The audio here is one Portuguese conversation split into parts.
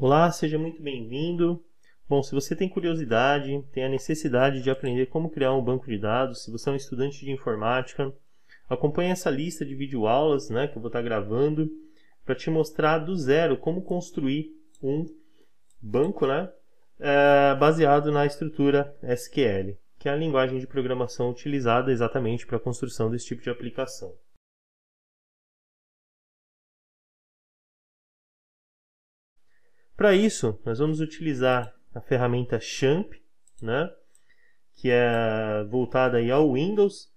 Olá, seja muito bem-vindo. Bom, se você tem curiosidade, tem a necessidade de aprender como criar um banco de dados, se você é um estudante de informática, acompanhe essa lista de videoaulas, que eu vou estar gravando para te mostrar do zero como construir um banco, baseado na estrutura SQL, que é a linguagem de programação utilizada exatamente para a construção desse tipo de aplicação. Para isso, nós vamos utilizar a ferramenta Champ, que é voltada aí ao Windows.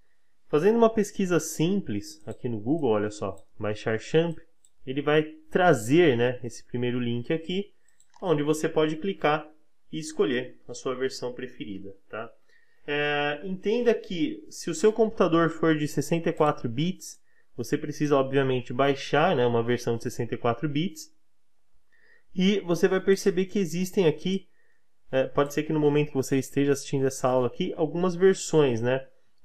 Fazendo uma pesquisa simples aqui no Google, olha só, baixar Champ, ele vai trazer esse primeiro link aqui, onde você pode clicar e escolher a sua versão preferida. Tá? Entenda que se o seu computador for de 64 bits, você precisa obviamente baixar uma versão de 64 bits, e você vai perceber que existem aqui, pode ser que no momento que você esteja assistindo essa aula aqui, algumas versões,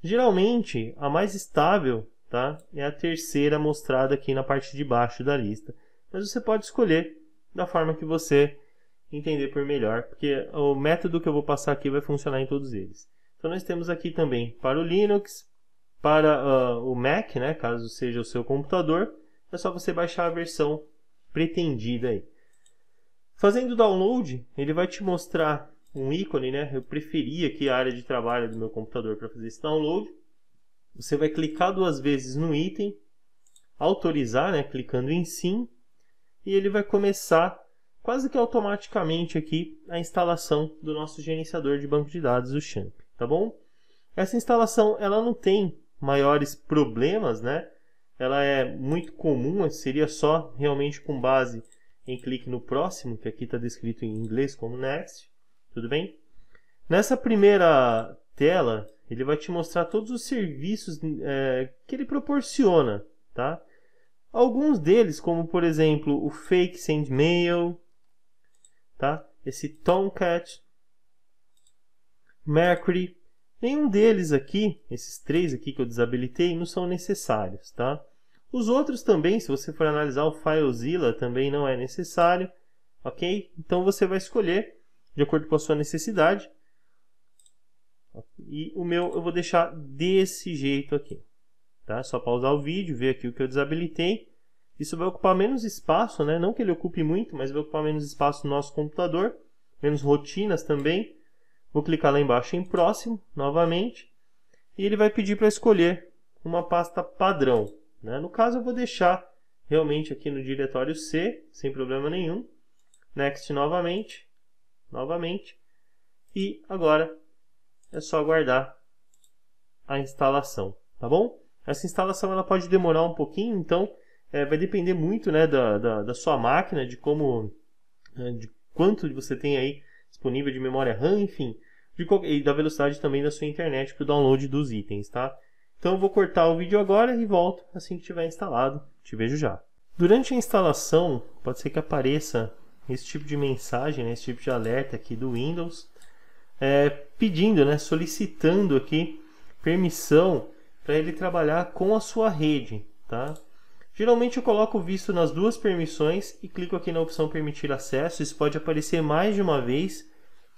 Geralmente, a mais estável, é a terceira mostrada aqui na parte de baixo da lista. Mas você pode escolher da forma que você entender por melhor, porque o método que eu vou passar aqui vai funcionar em todos eles. Então nós temos aqui também para o Linux, para o Mac, caso seja o seu computador, é só você baixar a versão pretendida aí. Fazendo o download, ele vai te mostrar um ícone, Eu preferi aqui a área de trabalho do meu computador para fazer esse download. Você vai clicar duas vezes no item, autorizar, clicando em sim, e ele vai começar quase que automaticamente aqui a instalação do nosso gerenciador de banco de dados, o Champ, tá bom? Essa instalação, ela não tem maiores problemas, Ela é muito comum, seria só realmente com base em clique no próximo, que aqui está descrito em inglês como Next, tudo bem? Nessa primeira tela, ele vai te mostrar todos os serviços que ele proporciona, tá? Alguns deles, como por exemplo o Fake Send Mail, tá? Esse Tomcat, Mercury, nenhum deles aqui, esses três aqui que eu desabilitei, não são necessários, tá? Os outros também, se você for analisar o FileZilla, também não é necessário, ok? Então você vai escolher de acordo com a sua necessidade. E o meu eu vou deixar desse jeito aqui, tá? Só pausar o vídeo, ver aqui o que eu desabilitei. Isso vai ocupar menos espaço, Não que ele ocupe muito, mas vai ocupar menos espaço no nosso computador, menos rotinas também. Vou clicar lá embaixo em próximo, novamente, e ele vai pedir para escolher uma pasta padrão. No caso, eu vou deixar realmente aqui no diretório C, sem problema nenhum. Next novamente, e agora é só aguardar a instalação, tá bom? Essa instalação ela pode demorar um pouquinho, então vai depender muito da sua máquina, de quanto você tem aí disponível de memória RAM, enfim, e da velocidade também da sua internet para o download dos itens, tá? Então eu vou cortar o vídeo agora e volto assim que estiver instalado. Te vejo já. Durante a instalação, pode ser que apareça esse tipo de mensagem, esse tipo de alerta aqui do Windows, pedindo, solicitando aqui permissão para ele trabalhar com a sua rede, tá? Geralmente eu coloco o visto nas duas permissões e clico aqui na opção permitir acesso. Isso pode aparecer mais de uma vez,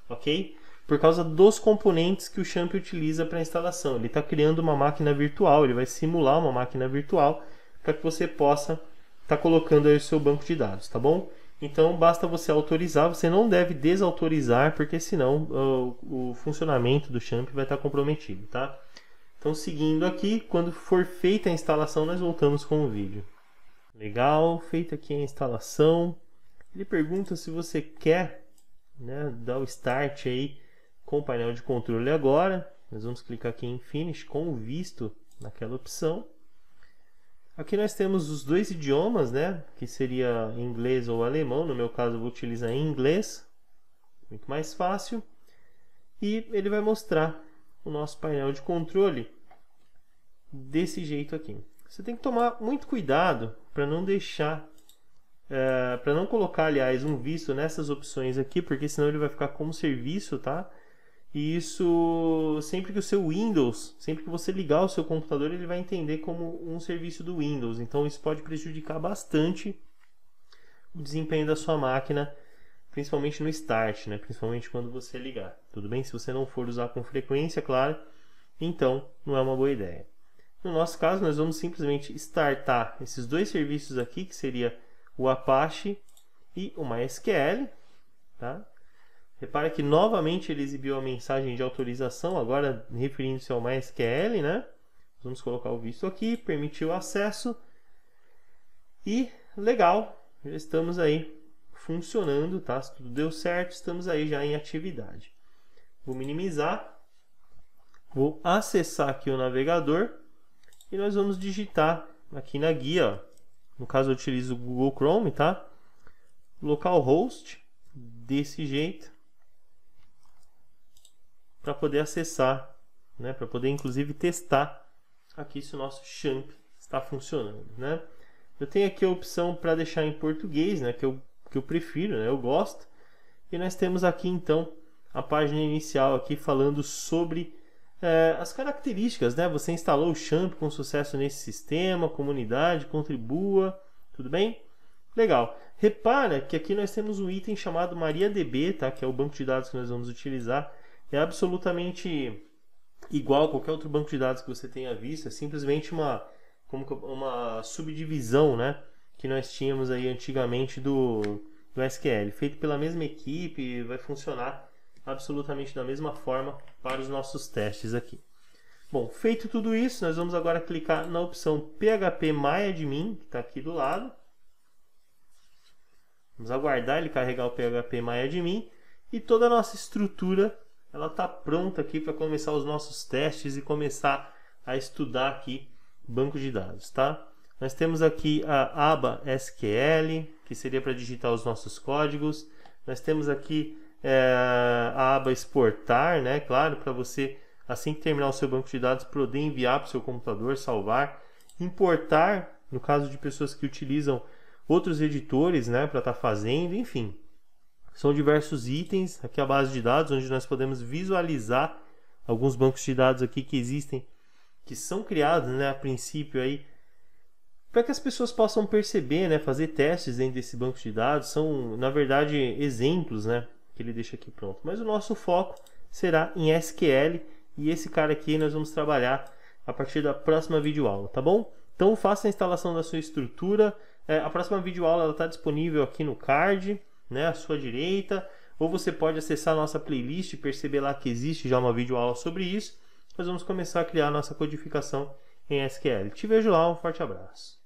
ok? Por causa dos componentes que o Champ utiliza para a instalação. Ele está criando uma máquina virtual, ele vai simular uma máquina virtual para que você possa estar colocando aí o seu banco de dados, tá bom? Então basta você autorizar, você não deve desautorizar, porque senão o funcionamento do Champ vai estar comprometido, tá? Então seguindo aqui, quando for feita a instalação, nós voltamos com o vídeo. Legal, feita aqui a instalação. Ele pergunta se você quer dar o start aí com o painel de controle agora. Nós vamos clicar aqui em Finish com o visto naquela opção. Aqui nós temos os dois idiomas, que seria inglês ou alemão. No meu caso eu vou utilizar em inglês, muito mais fácil. E ele vai mostrar o nosso painel de controle desse jeito aqui. Você tem que tomar muito cuidado para não deixar, para não colocar, aliás, um visto nessas opções aqui, porque senão ele vai ficar como serviço, tá? E isso, sempre que o seu Windows, sempre que você ligar o seu computador, ele vai entender como um serviço do Windows. Então isso pode prejudicar bastante o desempenho da sua máquina principalmente no start, né? Principalmente quando você ligar. Tudo bem? Se você não for usar com frequência, claro, então não é uma boa ideia. No nosso caso, nós vamos simplesmente startar esses dois serviços aqui, que seria o Apache e o MySQL. Tá? Repara que novamente ele exibiu a mensagem de autorização, agora referindo-se ao MySQL, né? Vamos colocar o visto aqui, permitir o acesso e legal, já estamos aí funcionando, tá? Se tudo deu certo, estamos aí já em atividade. Vou minimizar, vou acessar aqui o navegador e nós vamos digitar aqui na guia, ó. No caso eu utilizo o Google Chrome, tá? Localhost, desse jeito, para poder acessar, né? Para poder inclusive testar aqui se o nosso XAMPP está funcionando, né? Eu tenho aqui a opção para deixar em português, né? Que eu prefiro, né? Eu gosto. E nós temos aqui então a página inicial aqui falando sobre as características, né? Você instalou o XAMPP com sucesso nesse sistema, comunidade, contribua, tudo bem? Legal. Repara que aqui nós temos um item chamado MariaDB, tá? Que é o banco de dados que nós vamos utilizar. É absolutamente igual a qualquer outro banco de dados que você tenha visto. É simplesmente uma subdivisão, né? Que nós tínhamos aí antigamente do SQL. Feito pela mesma equipe, vai funcionar absolutamente da mesma forma para os nossos testes aqui. Bom, feito tudo isso, nós vamos agora clicar na opção phpMyAdmin, que está aqui do lado. Vamos aguardar ele carregar o phpMyAdmin e toda a nossa estrutura ela está pronta aqui para começar os nossos testes e começar a estudar aqui banco de dados, tá? Nós temos aqui a aba SQL, que seria para digitar os nossos códigos. Nós temos aqui a aba exportar, né? Claro, para você, assim que terminar o seu banco de dados, poder enviar para o seu computador, salvar. Importar, no caso de pessoas que utilizam outros editores, né? Para estar fazendo, enfim. São diversos itens, aqui a base de dados, onde nós podemos visualizar alguns bancos de dados aqui que existem, que são criados, né, a princípio aí, para que as pessoas possam perceber, né, fazer testes dentro desse banco de dados. São, na verdade, exemplos, né, que ele deixa aqui pronto. Mas o nosso foco será em SQL e esse cara aqui nós vamos trabalhar a partir da próxima videoaula, tá bom? Então faça a instalação da sua estrutura. A próxima videoaula está disponível aqui no card, né, à sua direita, ou você pode acessar a nossa playlist e perceber lá que existe já uma videoaula sobre isso. Nós vamos começar a criar a nossa codificação em SQL. Te vejo lá, um forte abraço.